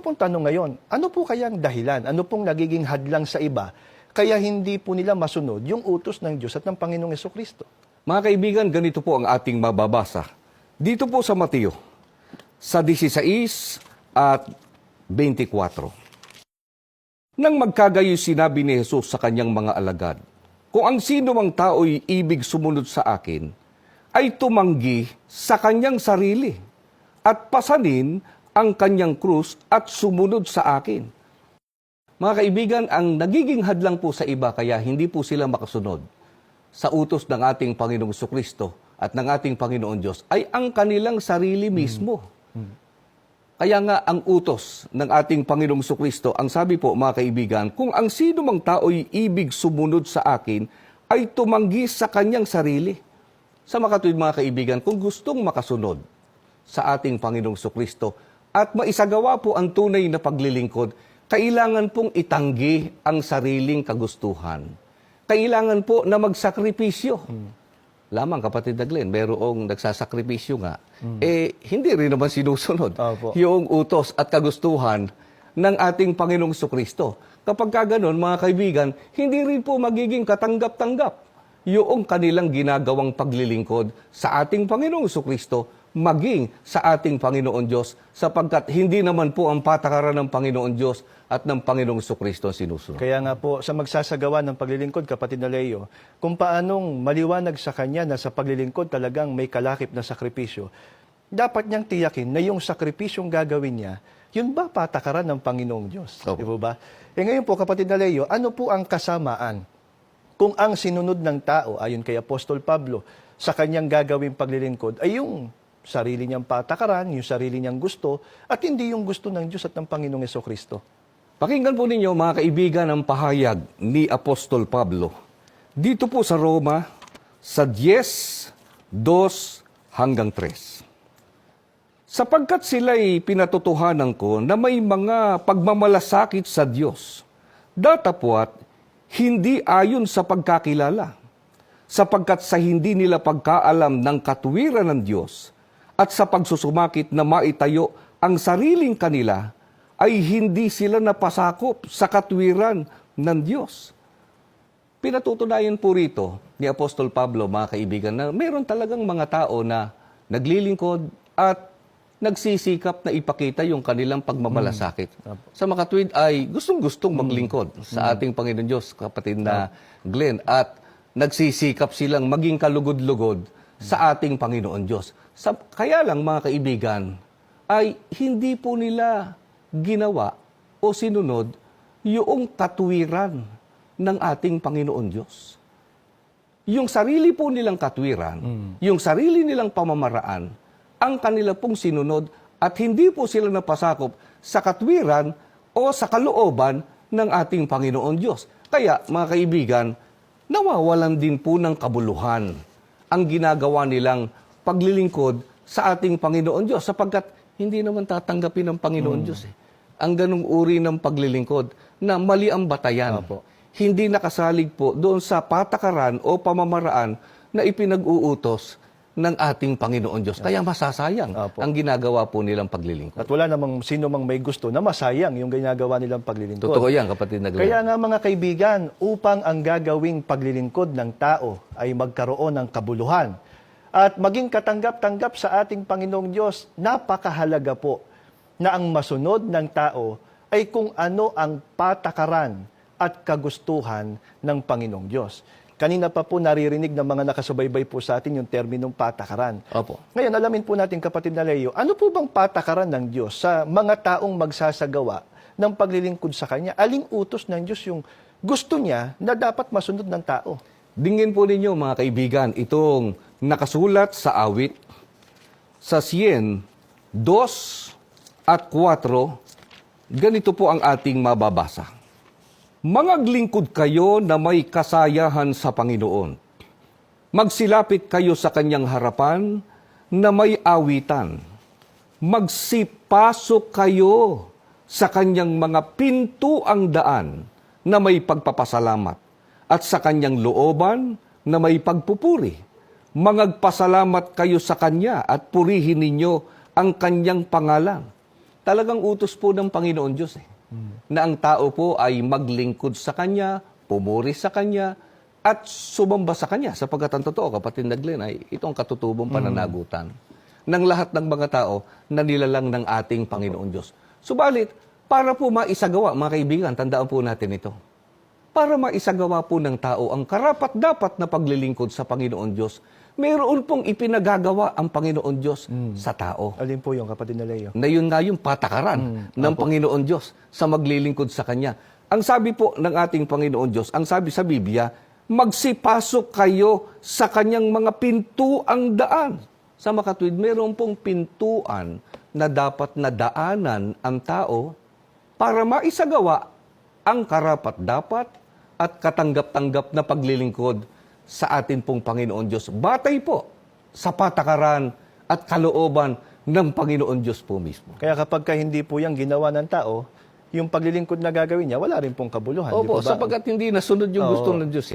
pong tanong ngayon, ano po kayang dahilan? Ano pong nagiging hadlang sa iba kaya hindi po nila masunod yung utos ng Diyos at ng Panginoong Jesucristo? Mga kaibigan, ganito po ang ating mababasa. Dito po sa Mateo, sa 16 at 24. Nang magkagayoy sinabi ni Jesus sa kanyang mga alagad, kung ang sino mang tao'y ibig sumunod sa akin, ay tumanggi sa kanyang sarili at pasanin ang kanyang krus at sumunod sa akin. Mga kaibigan, ang nagiging hadlang po sa iba kaya hindi po sila makasunod sa utos ng ating Panginoong Jesucristo at ng ating Panginoon Diyos ay ang kanilang sarili mismo. Kaya nga ang utos ng ating Panginoong Jesucristo, ang sabi po mga kaibigan, kung ang sino mang tao'y ibig sumunod sa akin ay tumanggi sa kanyang sarili. Sa makatuwid mga kaibigan, kung gustong makasunod sa ating Panginoong Jesucristo at maisagawa po ang tunay na paglilingkod, kailangan pong itanggi ang sariling kagustuhan. Kailangan po na magsakripisyo. Lamang, kapatid na Glenn, merong nagsasakripisyo nga, hindi rin naman sinusunod yung utos at kagustuhan ng ating Panginoong Jesucristo. Kapag ganoon, mga kaibigan, hindi rin po magiging katanggap-tanggap yung kanilang ginagawang paglilingkod sa ating Panginoong Jesucristo, maging sa ating Panginoon Diyos, sapagkat hindi naman po ang patakaran ng Panginoon Diyos at ng Panginoong Jesucristo ang sinusunod. Kaya nga po, sa magsasagawa ng paglilingkod, kapatid na Leo, kung paanong maliwanag sa kanya na sa paglilingkod talagang may kalakip na sakripisyo, dapat niyang tiyakin na yung sakripisyong gagawin niya, yun ba patakaran ng Panginoong Diyos? Di ba? Ngayon po, kapatid na Leo, ano po ang kasamaan kung ang sinunod ng tao, ayon kay Apostol Pablo, sa kanyang gagawing paglilingkod ay yung sarili niyang patakaran, yung sarili niyang gusto, at hindi yung gusto ng Diyos at ng Panginoong Jesucristo? Pakinggan po ninyo mga kaibigan ang pahayag ni Apostol Pablo. Dito po sa Roma, sa 10:2-3. Sapagkat sila'y pinatotohanan ko na may mga pagmamalasakit sa Diyos, datapwat hindi ayon sa pagkakilala, sapagkat sa hindi nila pagkaalam ng katuwiran ng Diyos at sa pagsusumakit na maitayo ang sariling kanila, ay hindi sila napasakop sa katwiran ng Diyos. Pinatutunayan po rito ni Apostol Pablo, mga kaibigan, na meron talagang mga tao na naglilingkod at nagsisikap na ipakita yung kanilang pagmamalasakit. Sa makatwid ay gustong-gustong maglingkod sa ating Panginoon Diyos, kapatid na Glenn, at nagsisikap silang maging kalugod-lugod sa ating Panginoon Diyos. Kaya lang, mga kaibigan, ay hindi po nila ginawa o sinunod yung katwiran ng ating Panginoon Diyos. Yung sarili po nilang katwiran, yung sarili nilang pamamaraan, ang kanila pong sinunod at hindi po sila napasakop sa katwiran o sa kalooban ng ating Panginoon Diyos. Kaya, mga kaibigan, nawawalan din po ng kabuluhan ang ginagawa nilang paglilingkod sa ating Panginoon Diyos, sapagkat hindi naman tatanggapin ng Panginoon Diyos ang ganung uri ng paglilingkod na mali ang batayan. Hindi nakasalig po doon sa patakaran o pamamaraan na ipinag-uutos ng ating Panginoon Diyos. Kaya masasayang ang ginagawa po nilang paglilingkod. At wala namang sino mang may gusto na masayang yung ginagawa nilang paglilingkod. Totoo yan, kapatid na Glenn. Kaya nga mga kaibigan, upang ang gagawing paglilingkod ng tao ay magkaroon ng kabuluhan at maging katanggap-tanggap sa ating Panginoong Diyos, napakahalaga po na ang masunod ng tao ay kung ano ang patakaran at kagustuhan ng Panginoong Diyos. Kanina pa po naririnig ng mga nakasubaybay po sa atin yung terminong patakaran. Ngayon, alamin po natin, kapatid na Leo, ano po bang patakaran ng Diyos sa mga taong magsasagawa ng paglilingkod sa Kanya? Aling utos ng Diyos yung gusto niya na dapat masunod ng tao? Dingin po ninyo, mga kaibigan, itong nakasulat sa awit sa 100:2-4, ganito po ang ating mababasa. Mangaglingkod kayo na may kasayahan sa Panginoon. Magsilapit kayo sa kanyang harapan na may awitan. Magsipasok kayo sa kanyang mga pintuang daan na may pagpapasalamat at sa kanyang looban na may pagpupuri. Mangagpasalamat kayo sa kanya at purihin ninyo ang kanyang pangalan. talagang utos po ng Panginoon Diyos na ang tao po ay maglingkod sa Kanya, pumuri sa Kanya, at sumamba sa Kanya. Sapagkat ang totoo, kapatid na Glenn, ay itong katutubong pananagutan ng lahat ng mga tao na nilalang ng ating Panginoon Diyos. Subalit, para po maisagawa, mga kaibigan, tandaan po natin ito. Para maisagawa po ng tao ang karapat-dapat na paglilingkod sa Panginoon Diyos, mayroon pong ipinagagawa ang Panginoon Diyos sa tao. Alin po yung kapatid na Leo? Na yun nga yung patakaran ng Panginoon Diyos sa maglilingkod sa Kanya. Ang sabi po ng ating Panginoon Diyos, ang sabi sa Biblia, magsipasok kayo sa Kanyang mga pintuang daan. Sa makatwid, mayroon pong pintuan na dapat na daanan ang tao para maisagawa ang karapat-dapat at katanggap-tanggap na paglilingkod sa atin pong Panginoon Diyos. Batay po sa patakaran at kalooban ng Panginoon Diyos po mismo. Kaya kapag hindi po yung ginawa ng tao, yung paglilingkod na gagawin niya, wala rin pong kabuluhan. di Opo, po ba? sapagkat hindi nasunod yung gusto ng Diyos